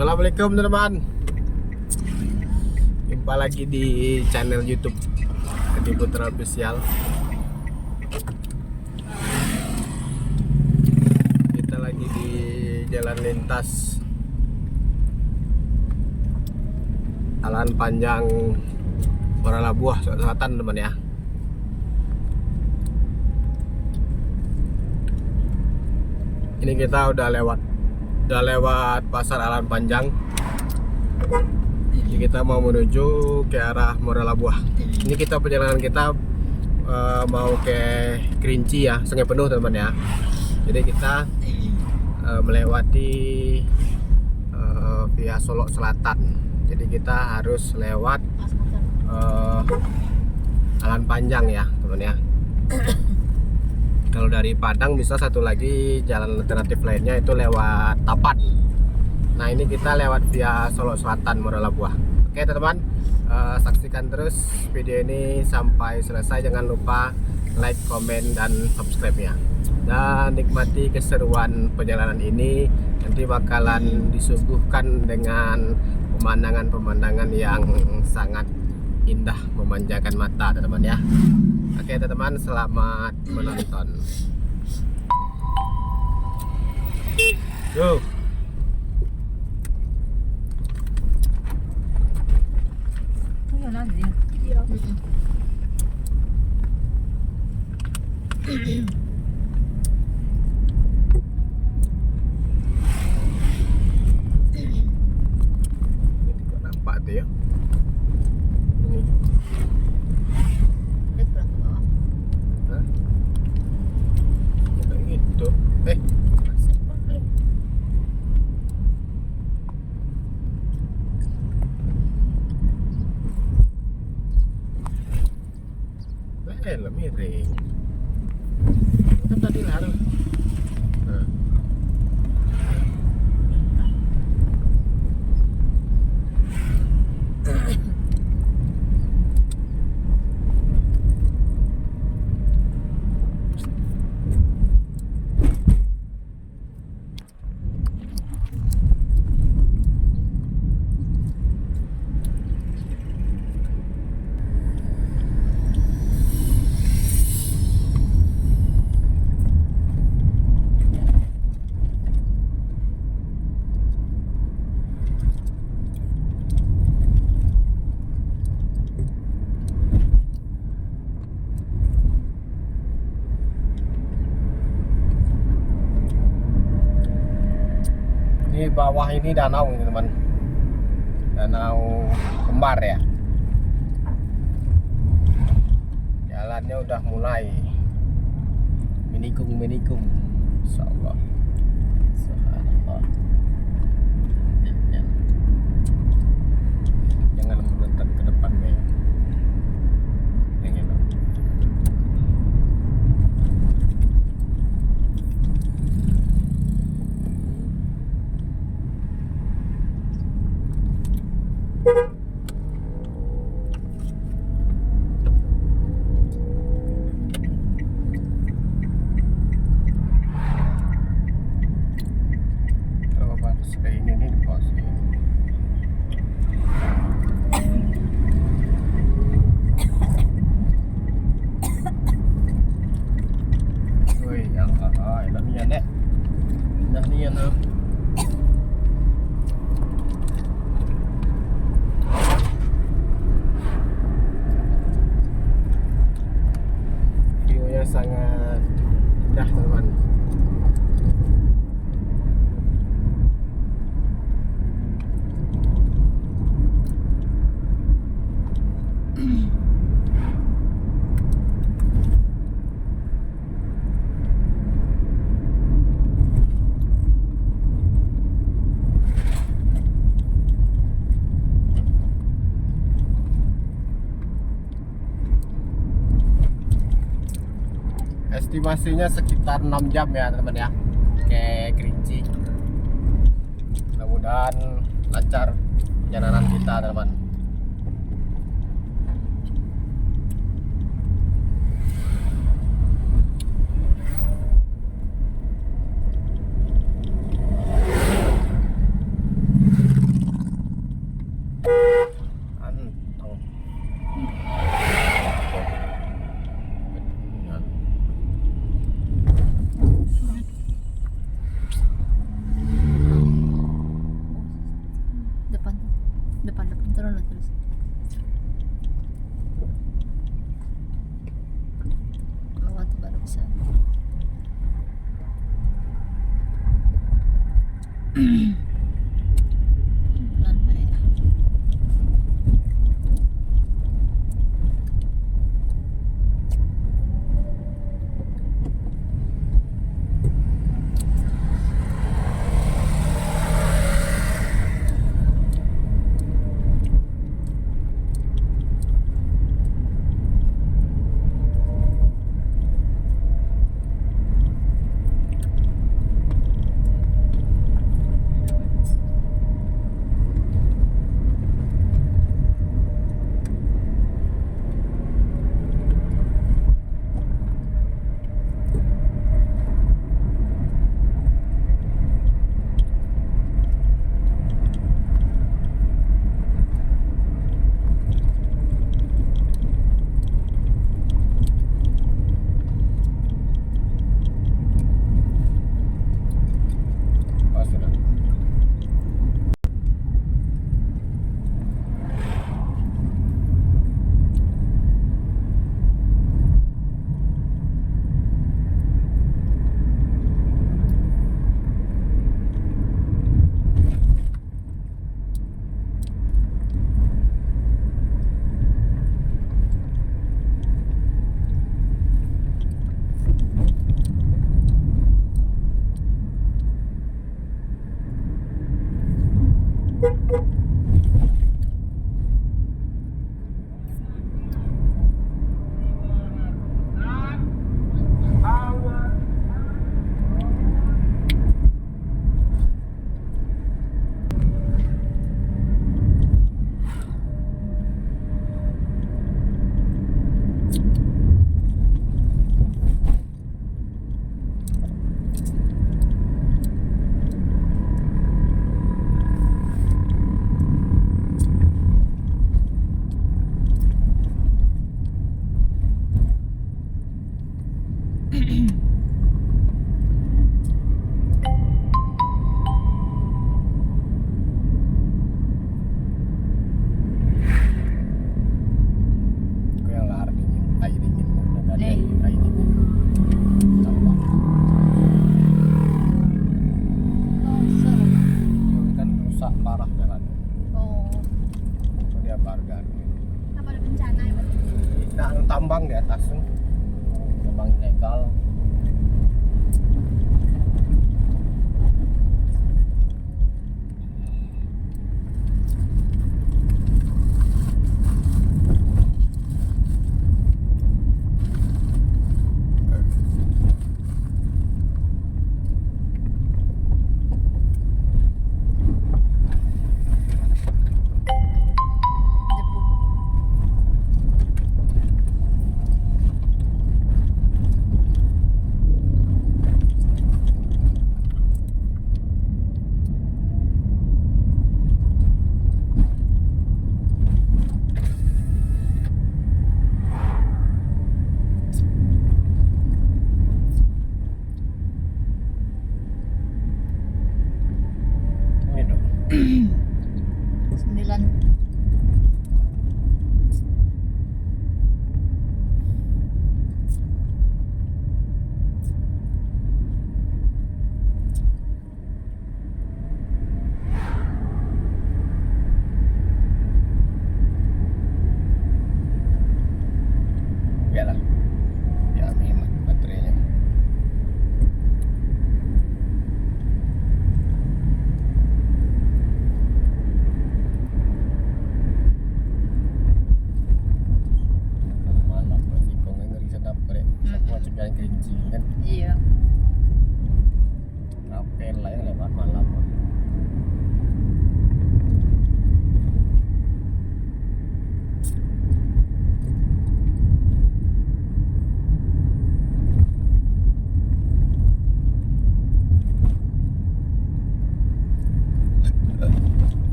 Assalamualaikum teman-teman. Jumpa lagi di channel YouTube Edi Putra Official. Kita lagi di jalan lintas Jalan Panjang Moralabuah Selatan teman ya. Ini kita udah lewat pasar Alan Panjang. Jadi kita mau menuju ke arah Moralabuah. Ini kita perjalanan kita mau ke Kerinci ya, Sungai Penuh teman ya. Jadi kita melewati via Solok Selatan. Jadi kita harus lewat Alan Panjang ya teman ya. Kalau dari Padang bisa satu lagi jalan alternatif lainnya itu lewat Tapan. Nah ini kita lewat via Solok Selatan Moralabuah. Oke teman-teman, saksikan terus video ini sampai selesai. Jangan lupa like, komen, dan subscribe ya. Dan nikmati keseruan perjalanan ini. Nanti bakalan disuguhkan dengan pemandangan-pemandangan yang sangat indah, memanjakan mata teman-teman ya. Oke teman-teman, selamat menonton. Go. Ini juga nampak tuh ya. Ini. Hah? Kayak gitu. Lah miring. Kan tadi larang. Nah. Di bawah ini danau ini teman, danau Kembar ya. Jalannya udah mulai menikung, insyaallah. Subhanallah. Jangan meloncat ke depan ya. Yang enak. View-nya sangat indah teman-teman. Estimasinya sekitar 6 jam ya teman-teman ya ke Kerinci. Mudah-mudahan lancar perjalanan kita teman-teman. Lantai. Oh, sudah. Itu yang lahar dingin, air dingin, udah ada Eh. air dingin. Tambah. Longsor. Ini kan rusak parah jalan. Oh, Itu dia bargan. apa ada bencana ya, Pak? Nah, tambang di atas tuh. Tambang ilegal. Debu. Ini dong. 9